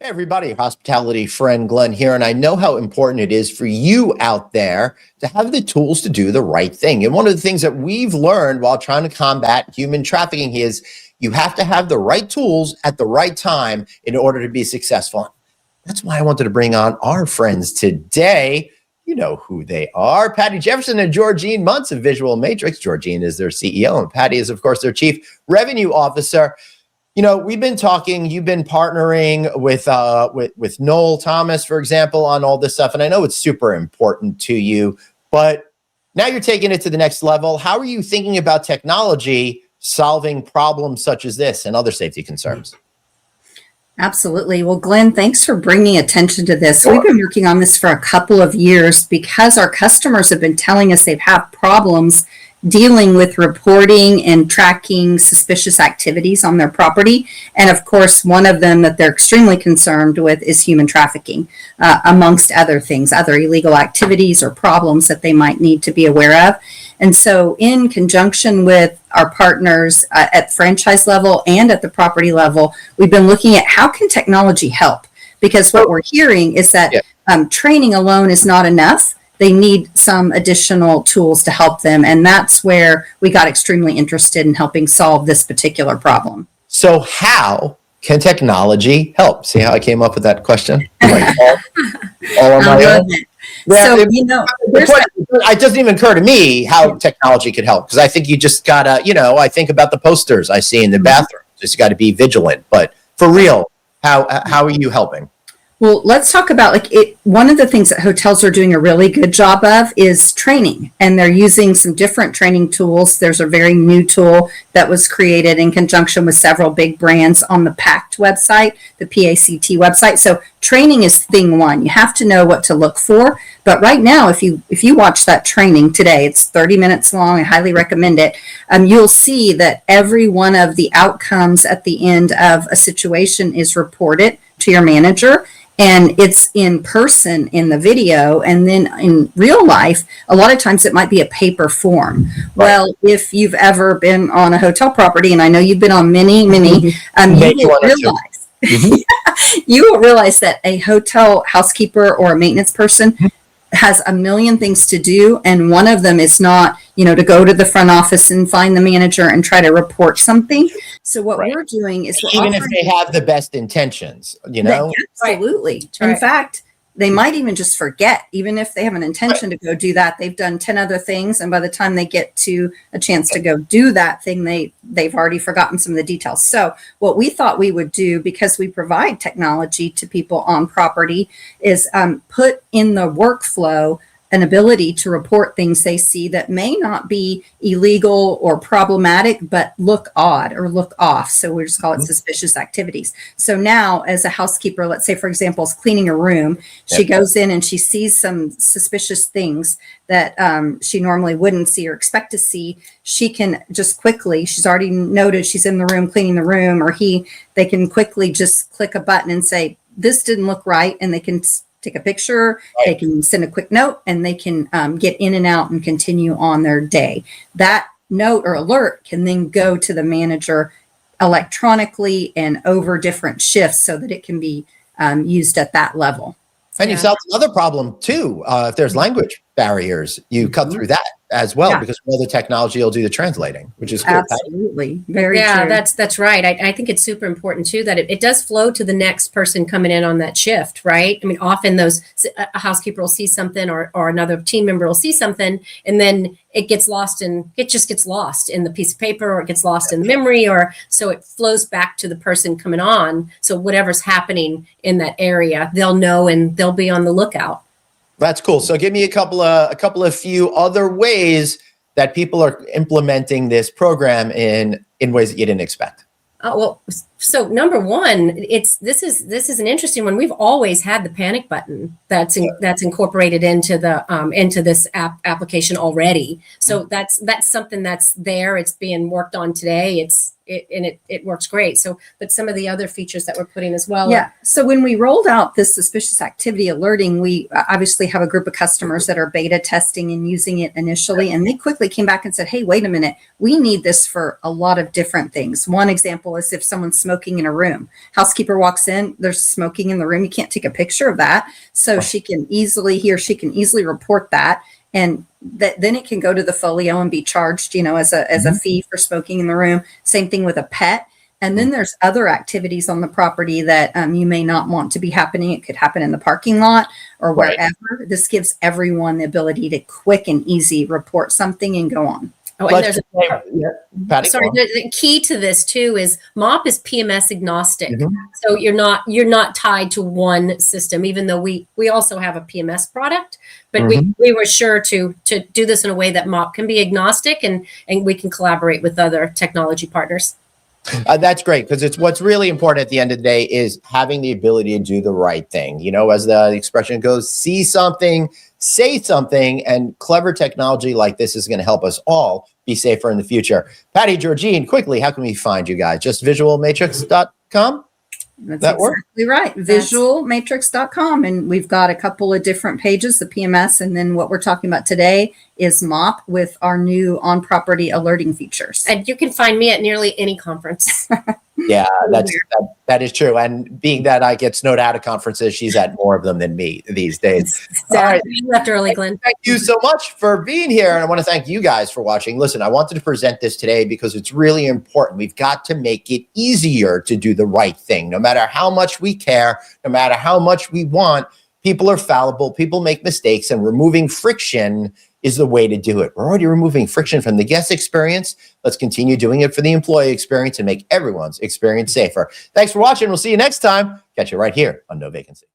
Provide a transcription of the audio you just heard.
Hey everybody, hospitality friend Glenn here, and I know how important it is for you out there to have the tools to do the right thing. And one of the things that we've learned while trying to combat human trafficking is you have to have the right tools at the right time in order to be successful. That's why I wanted to bring on our friends today. You know who they are. Patty Jefferson and Georgine Muntz of Visual Matrix. Georgine is their CEO, and Patty is, of course, their Chief Revenue Officer. You know, we've been talking, you've been partnering with Noel Thomas, for example, on all this stuff. And I know it's super important to you, but now you're taking it to the next level. How are you thinking about technology solving problems such as this and other safety concerns? Absolutely. Well, Glenn, thanks for bringing attention to this. Sure. We've been working on this for a couple of years because our customers have been telling us they've had problems dealing with reporting and tracking suspicious activities on their property. And of course, one of them that they're extremely concerned with is human trafficking, amongst other things, other illegal activities or problems that they might need to be aware of. And so in conjunction with our partners at franchise level and at the property level, we've been looking at how can technology help? Because what we're hearing is that training alone is not enough. They need some additional tools to help them. And that's where we got extremely interested in helping solve this particular problem. So how can technology help? See how I came up with that question? Like all on my own? Yeah, so, it doesn't even occur to me how technology could help, because I think you just gotta, I think about the posters I see in the bathroom. Just got to be vigilant. But for real, how are you helping? Well, let's talk about one of the things that hotels are doing a really good job of is training, and they're using some different training tools. There's a very new tool that was created in conjunction with several big brands on the PACT website, the PACT website. So training is thing one. You have to know what to look for. But right now, if you watch that training today, it's 30 minutes long. I highly recommend it. You'll see that every one of the outcomes at the end of a situation is reported to your manager. And it's in person in the video, and then in real life, a lot of times it might be a paper form. Right. Well, if you've ever been on a hotel property, and I know you've been on many, you will realize that a hotel housekeeper or a maintenance person has a million things to do, and one of them is not, to go to the front office and find the manager and try to report something. So what we're doing is even if they have the best intentions, Absolutely. Right. In fact, they might even just forget, even if they have an intention to go do that. They've done 10 other things, and by the time they get to a chance to go do that thing, they've already forgotten some of the details. So what we thought we would do, because we provide technology to people on property, is put in the workflow an ability to report things they see that may not be illegal or problematic, but look odd or look off. So we just call it suspicious activities. So now, as a housekeeper, let's say, for example, is cleaning a room, she goes in and she sees some suspicious things that she normally wouldn't see or expect to see. She can just quickly, she's already noted she's in the room cleaning the room, or they can quickly just click a button and say, this didn't look right, and they can take a picture, they can send a quick note, and they can get in and out and continue on their day. That note or alert can then go to the manager electronically and over different shifts so that it can be used at that level. And you solve another problem too. If there's language barriers, you cut through that as well, because all the technology will do the translating, which is cool. Absolutely. Very true. That's right. I think it's super important too that it does flow to the next person coming in on that shift, right? I mean, often a housekeeper will see something, or another team member will see something, and then it just gets lost in the piece of paper, or it gets lost in the memory, or so it flows back to the person coming on. So whatever's happening in that area, they'll know and they'll be on the lookout. That's cool. So give me a couple of few other ways that people are implementing this program in ways that you didn't expect. Well, so number one, this is an interesting one. We've always had the panic button that's incorporated into this application already. So that's something that's there. It's being worked on today. it works great. So, but some of the other features that we're putting as well. Yeah. So when we rolled out this suspicious activity alerting, we obviously have a group of customers that are beta testing and using it initially. And they quickly came back and said, hey, wait a minute, we need this for a lot of different things. One example is if someone's smoking in a room, housekeeper walks in, there's smoking in the room. You can't take a picture of that. So he or she can easily report that. And then it can go to the folio and be charged, as a fee for smoking in the room. Same thing with a pet. And then there's other activities on the property that you may not want to be happening. It could happen in the parking lot or wherever. Right. This gives everyone the ability to quick and easy report something and go on. Oh, and there's the key to this too is MOP is PMS agnostic. So you're not tied to one system, even though we also have a PMS product, but we were sure to do this in a way that MOP can be agnostic and we can collaborate with other technology partners. That's great, because it's what's really important at the end of the day is having the ability to do the right thing. As the expression goes, see something, say something, and clever technology like this is going to help us all be safer in the future. Patty, Georgine, quickly, how can we find you guys? Just visualmatrix.com? That's exactly right. Visualmatrix.com. And we've got a couple of different pages, the PMS. And then what we're talking about today is MOP with our new on-property alerting features. And you can find me at nearly any conference. Yeah, that is true. And being that I get snowed out of conferences, she's at more of them than me these days. All right. You left early, Glenn. Thank you so much for being here. And I want to thank you guys for watching. Listen, I wanted to present this today because it's really important. We've got to make it easier to do the right thing. No matter how much we care, no matter how much we want, people are fallible, people make mistakes, and removing friction is the way to do it. We're already removing friction from the guest experience. Let's continue doing it for the employee experience and make everyone's experience safer. Thanks for watching. We'll see you next time. Catch you right here on No Vacancy.